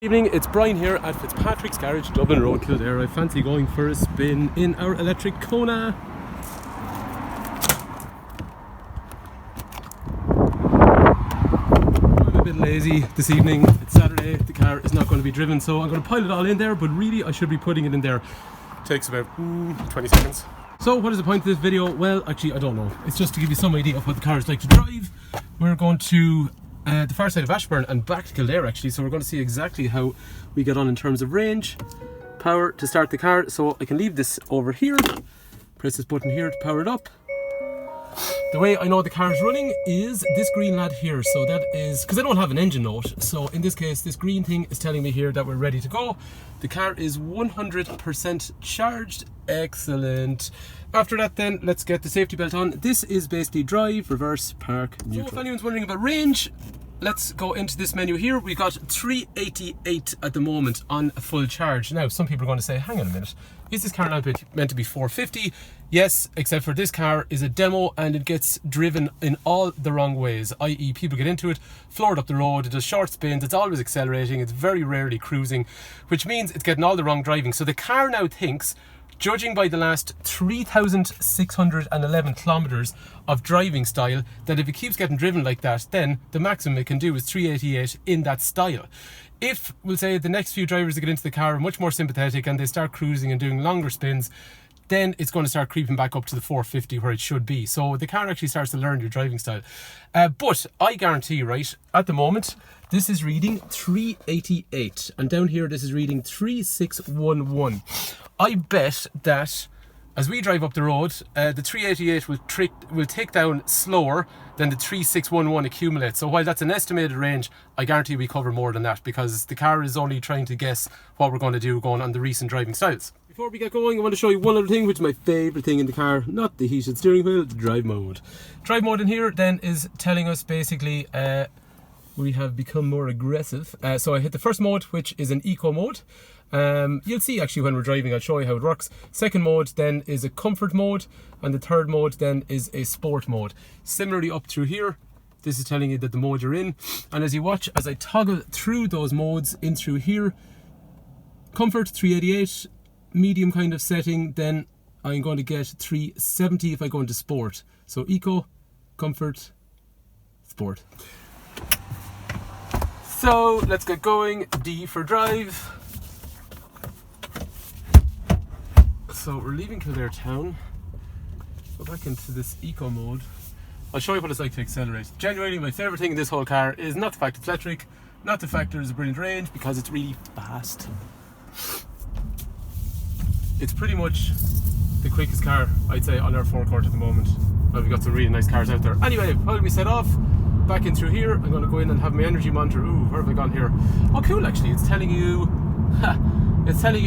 Evening, it's Brian here at Fitzpatrick's Garage, Dublin Road, Kildare. I fancy going for a spin in our electric KONA. I'm a bit lazy this evening. It's Saturday, the car is not going to be driven, so I'm going to pile it all in there, but really I should be putting it in there. Takes about 20 seconds. So what is the point of this video? Well, actually I don't know. It's just to give you some idea of what the car is like to drive. We're going to the far side of Ashburn and back to Kildare actually, so we're going to see exactly how we get on in terms of range, power to start the car. So I can leave this over here, press this button here to power it up. The way I know the car is running is this green lad here, so that is because I don't have an engine note, so in this case this green thing is telling me here that we're ready to go. The car is 100% charged. Excellent. After that then, let's get the safety belt on. This is basically drive, reverse, park, neutral. So if anyone's wondering about range, let's go into this menu here. We've got 388 at the moment on a full charge. Now, some people are going to say, hang on a minute, is this car not meant to be 450? Yes, except for this car is a demo and it gets driven in all the wrong ways, i.e. people get into it, floor it up the road, it does short spins, it's always accelerating, it's very rarely cruising, which means it's getting all the wrong driving. So the car now thinks, judging by the last 3,611 kilometers of driving style, that if it keeps getting driven like that, then the maximum it can do is 388 in that style. If, we'll say, the next few drivers that get into the car are much more sympathetic and they start cruising and doing longer spins, then it's going to start creeping back up to the 450 where it should be. So the car actually starts to learn your driving style. But I guarantee, right, at the moment, this is reading 388. And down here, this is reading 3611. I bet that as we drive up the road, the 388 will take down slower than the 3611 accumulates. So while that's an estimated range, I guarantee we cover more than that because the car is only trying to guess what we're going to do going on the recent driving styles. Before we get going, I want to show you one other thing, which is my favourite thing in the car, not the heated steering wheel, the drive mode. Drive mode in here then is telling us basically we have become more aggressive. So I hit the first mode, which is an eco mode. You'll see actually when we're driving, I'll show you how it works. Second mode then is a comfort mode, and the third mode then is a sport mode. Similarly up through here, this is telling you that the mode you're in, and as you watch as I toggle through those modes in through here, comfort 388, medium kind of setting, then I'm going to get 370 if I go into sport. So eco, comfort, sport. So let's get going. D for drive. So we're leaving Kildare town, go back into this eco mode. I'll show you what it's like to accelerate. Genuinely my favourite thing in this whole car is not the fact it's electric, not the fact there's a brilliant range, because it's really fast. It's pretty much the quickest car, I'd say, on our forecourt at the moment. Well, we've got some really nice cars out there. Anyway, while we set off, back in through here, I'm going to go in and have my energy monitor. Ooh, where have I gone here? Oh cool, actually, it's telling you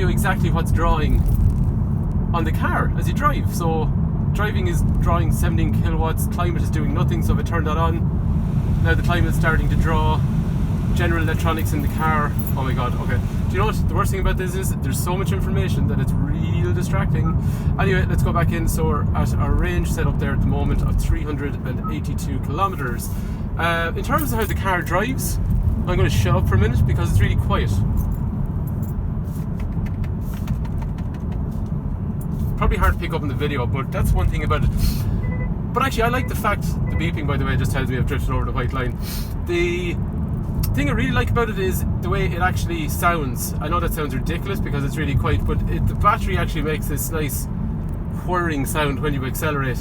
exactly what's drawing on the car as you drive. So driving is drawing 17 kilowatts, climate is doing nothing, so if I turn that on, now the climate is starting to draw. General electronics in the car, oh my god, okay. Do you know what the worst thing about this is? There's so much information that it's real distracting. Anyway, let's go back in. So we're at our range set up there at the moment of 382 kilometers. In terms of how the car drives, I'm going to shut up for a minute because it's really quiet. Probably hard to pick up in the video, but that's one thing about it. But actually I like the fact, the beeping by the way just tells me I've drifted over the white line. The thing I really like about it is the way it actually sounds. I know that sounds ridiculous because it's really quiet, but the battery actually makes this nice whirring sound when you accelerate.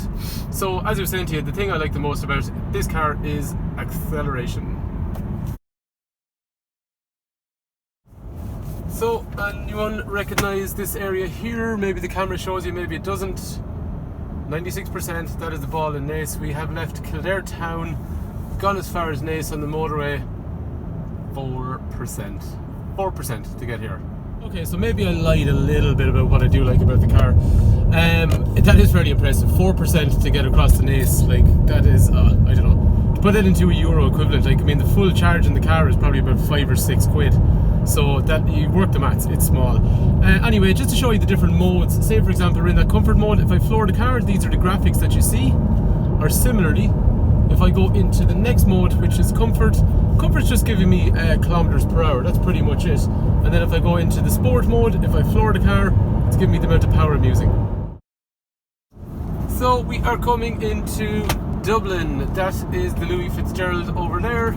So as I was saying to you, the thing I like the most about this car is acceleration. So, anyone recognise this area here? Maybe the camera shows you, maybe it doesn't. 96%, that is the ball in Naas. We have left Kildare town, gone as far as Naas on the motorway. 4% to get here. Okay, so maybe I lied a little bit about what I do like about the car. That is very impressive. 4% to get across the Naas, like that is, I don't know. To put it into a euro equivalent, like I mean the full charge in the car is probably about 5 or 6 quid. So that you work the maths, it's small. Anyway, just to show you the different modes, say for example we're in that comfort mode. If I floor the car, these are the graphics that you see. Or similarly, if I go into the next mode, which is comfort, comfort's just giving me kilometers per hour. That's pretty much it. And then if I go into the sport mode, if I floor the car, it's giving me the amount of power I'm using. So we are coming into Dublin. That is the Louis Fitzgerald over there.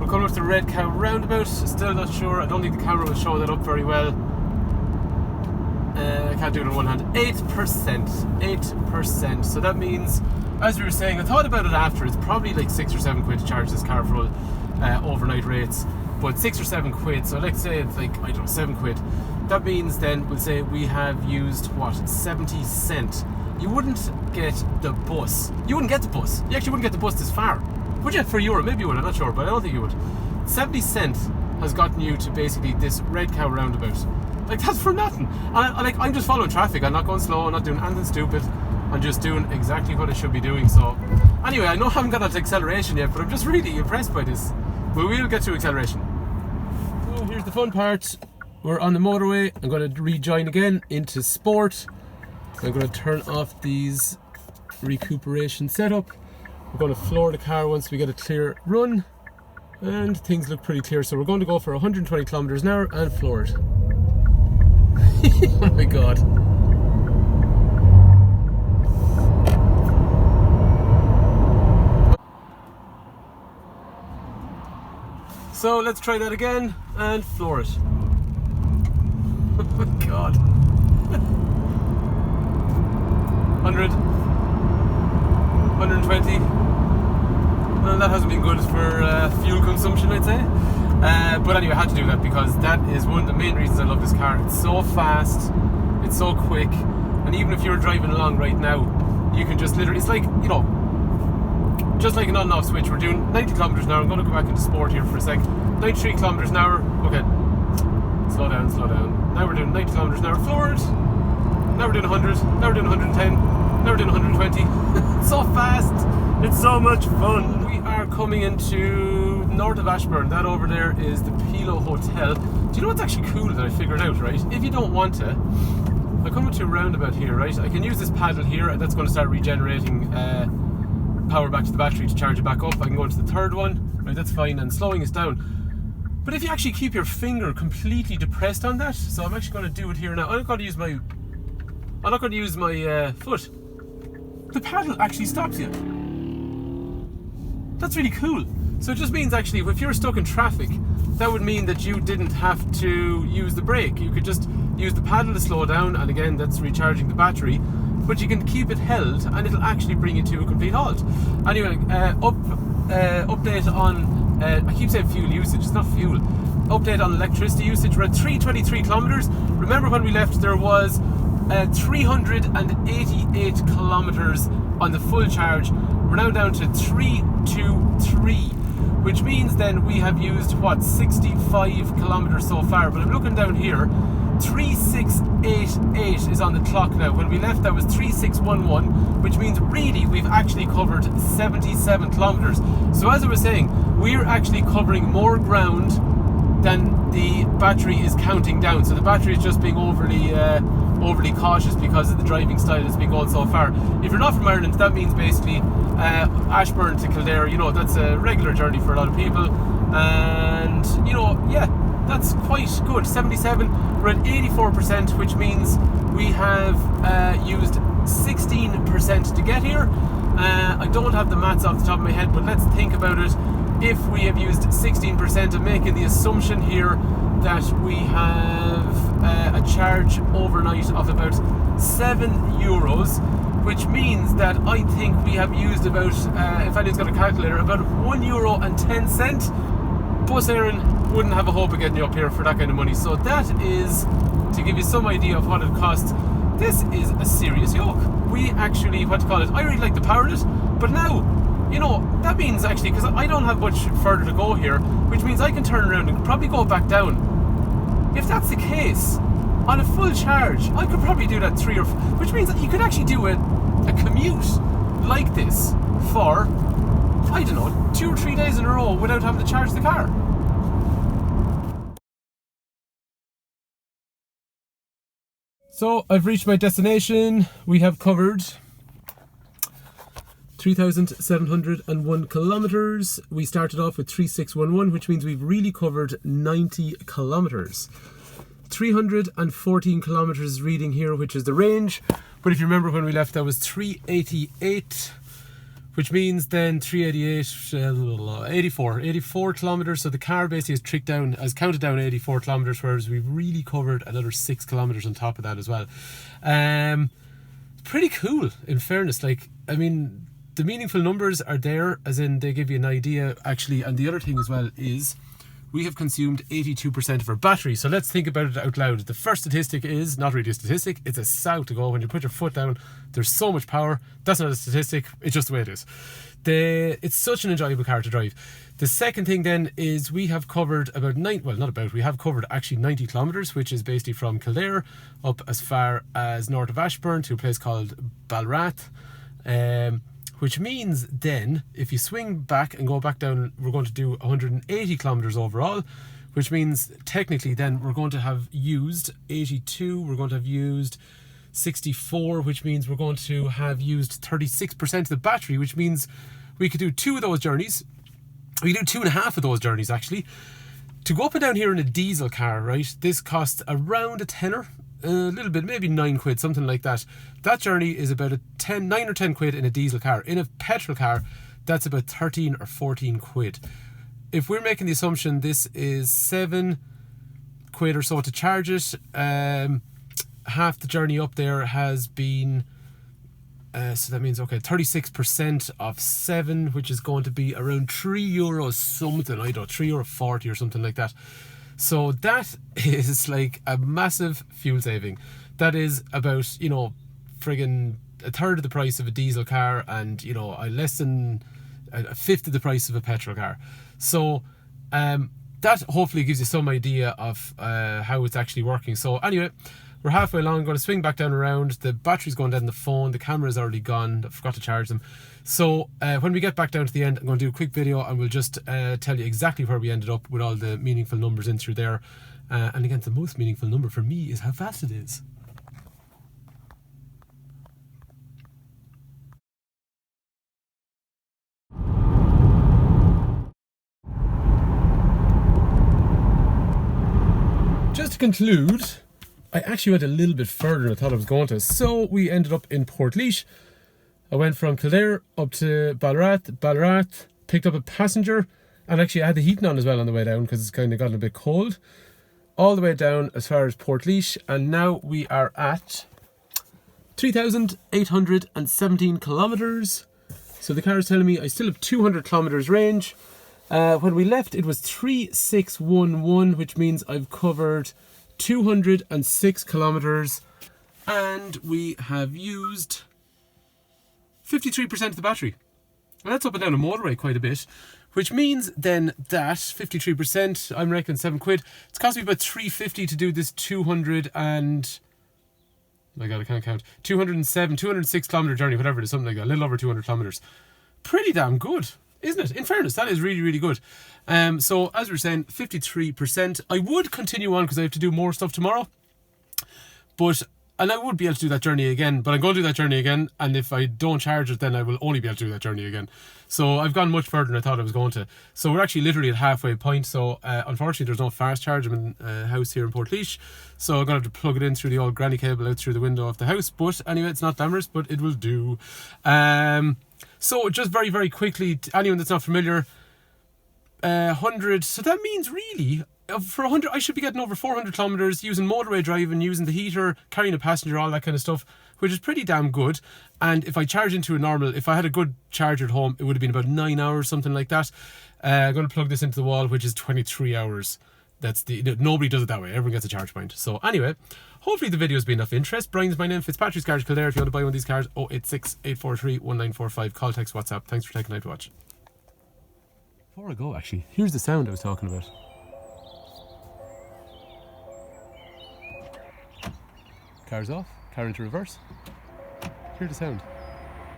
We're coming up to the Red Cow roundabout. Still not sure. I don't think the camera will show that up very well. I can't do it on one hand. 8%. So that means, as we were saying, I thought about it after. It's probably like 6 or 7 quid to charge this car full overnight rates. But 6 or 7 quid. So let's say it's like, I don't know, 7 quid. That means then we'll say we have used what, 70 cent. You wouldn't get the bus. You wouldn't get the bus. You actually wouldn't get the bus this far. Would you? For €1? Maybe you would. I'm not sure, but I don't think you would. 70 cent has gotten you to basically this Red Cow roundabout. Like, that's for nothing. And I'm just following traffic. I'm not going slow. I'm not doing anything stupid. I'm just doing exactly what I should be doing. So, anyway, I know I haven't got that acceleration yet, but I'm just really impressed by this. But we'll get to acceleration. So here's the fun part. We're on the motorway. I'm going to rejoin again into sport. I'm going to turn off these recuperation setup. We're going to floor the car once we get a clear run, and things look pretty clear. So we're going to go for 120 kilometers an hour and floor it. Oh my god. So let's try that again and floor it. Oh my god. 100, 120. Well, that hasn't been good for fuel consumption, I'd say. But anyway, I had to do that because that is one of the main reasons I love this car. It's so fast, it's so quick, and even if you're driving along right now, you can just literally, it's like, you know, just like an on and off switch. We're doing 90 kilometers an hour. I'm going to go back into sport here for a sec. 93 kilometers an hour. Okay. Slow down, slow down. Now we're doing 90 kilometers an hour forward. Now we're doing 100. Now we're doing 110. Now we're doing 120. It's so fast. It's so much fun. We are coming into north of Ashburn. That over there is the Pilo Hotel. Do you know what's actually cool that I figured out, right? If you don't want to, I come to a roundabout here, right? I can use this paddle here, and that's going to start regenerating power back to the battery to charge it back up. I can go into the third one, right? That's fine, and slowing is down. But if you actually keep your finger completely depressed on that, so I'm actually going to do it here now. I'm not going to use my foot. The paddle actually stops you. That's really cool. So it just means actually, if you're stuck in traffic, that would mean that you didn't have to use the brake. You could just use the paddle to slow down, and again, that's recharging the battery. But you can keep it held, and it'll actually bring you to a complete halt. Anyway, update on, I keep saying fuel usage, it's not fuel. Update on electricity usage. We're at 323 kilometers. Remember when we left, there was 388 kilometers on the full charge. We're now down to 323, which means then we have used, what, 65 kilometers so far. But I'm looking down here, 3688 is on the clock now. When we left, that was 3611, which means really we've actually covered 77 kilometers. So as I was saying, we're actually covering more ground than the battery is counting down. So the battery is just being overly cautious because of the driving style that's been going so far. If you're not from Ireland, that means basically Ashburn to Kildare, you know, that's a regular journey for a lot of people. And, you know, yeah, that's quite good. 77, we're at 84%, which means we have used 16% to get here. I don't have the maths off the top of my head, but let's think about it. If we have used 16%, I'm making the assumption here that we have a charge overnight of about €7, which means that I think we have used about, if anyone's got a calculator, about €1.10. Bus Aaron wouldn't have a hope of getting you up here for that kind of money. So that is, to give you some idea of what it costs, this is a serious yoke. We actually, what to call it, I really like the power of it, but now, you know, that means actually, because I don't have much further to go here, which means I can turn around and probably go back down. If that's the case, on a full charge, I could probably do that which means that you could actually do a commute like this for, I don't know, 2 or 3 days in a row without having to charge the car. So I've reached my destination. We have covered 3,701 kilometers. We started off with 3611, which means we've really covered 90 kilometers. 314 kilometers reading here, which is the range. But if you remember when we left, that was 388, which means then 388, 84 kilometers. So the car basically has counted down 84 kilometers, whereas we've really covered another 6 kilometers on top of that as well. Pretty cool, in fairness. Like, I mean, the meaningful numbers are there, as in they give you an idea actually. And the other thing as well is we have consumed 82% of our battery. So let's think about it out loud. The first statistic is not really a statistic, it's a sow to go. When you put your foot down, there's so much power. That's not a statistic, it's just the way it is. It's such an enjoyable car to drive. The second thing then is we have covered we have covered actually 90 kilometers, which is basically from Kildare up as far as north of Ashburn to a place called Ballarat. Which means then, if you swing back and go back down, we're going to do 180 kilometers overall, which means technically then we're going to have used 82, we're going to have used 64, which means we're going to have used 36% of the battery, which means we could do 2 of those journeys. We could do 2.5 of those journeys actually. To go up and down here in a diesel car, right, this costs around a tenner. A little bit, maybe 9 quid, something like that. That journey is about 9 or 10 quid in a diesel car. In a petrol car, that's about 13 or 14 quid. If we're making the assumption this is 7 quid or so to charge it, half the journey up there has been, so that means, okay, 36% of 7, which is going to be around €3 something, I don't know, €3.40 or something like that. So that is like a massive fuel saving. That is about, you know, friggin' a third of the price of a diesel car, and, you know, less than a fifth of the price of a petrol car. So that hopefully gives you some idea of how it's actually working. So anyway, we're halfway along. I'm going to swing back down around. The battery's going dead in the phone. The camera's already gone. I forgot to charge them. So when we get back down to the end, I'm going to do a quick video and we'll just tell you exactly where we ended up with all the meaningful numbers in through there. And again, the most meaningful number for me is how fast it is. Just to conclude, I actually went a little bit further than I thought I was going to. So we ended up in Portlaoise. I went from Kildare up to Ballarat, picked up a passenger, and actually I had the heating on as well on the way down because it's kind of gotten a bit cold. All the way down as far as Portlaoise, and now we are at 3,817 kilometers. So the car is telling me I still have 200 kilometers range. When we left, it was 3611, which means I've covered 206 kilometers, and we have used 53% of the battery. And that's up and down a motorway quite a bit, which means then that 53%, I'm reckoning 7 quid. It's cost me about 350 to do this 206 kilometer journey, whatever it is, something like that, a little over 200 kilometers. Pretty damn good, isn't it? In fairness, that is really, really good. So as we were saying, 53%. I would continue on because I have to do more stuff tomorrow. And I would be able to do that journey again, but I'm going to do that journey again, and if I don't charge it, then I will only be able to do that journey again. So I've gone much further than I thought I was going to. So we're actually literally at halfway point. So unfortunately, there's no fast charge. I'm in a house here in Portlaoise, so I'm going to have to plug it in through the old granny cable out through the window of the house. But anyway, it's not glamorous, but it will do. So just very, very quickly, to anyone that's not familiar, 100, so that means really, for 100, I should be getting over 400 kilometers using motorway driving, using the heater, carrying a passenger, all that kind of stuff, which is pretty damn good. And if I charge into a normal, if I had a good charger at home, it would have been about 9 hours, something like that. I'm going to plug this into the wall, which is 23 hours. Nobody does it that way. Everyone gets a charge point. So anyway, hopefully the video has been of interest. Brian's my name, Fitzpatrick's Garage Kildare. If you want to buy one of these cars, 086 843 1945. Call, text, WhatsApp. Thanks for taking the time to watch. Before I go, actually, here's the sound I was talking about. Car's off, car into reverse. Hear the sound.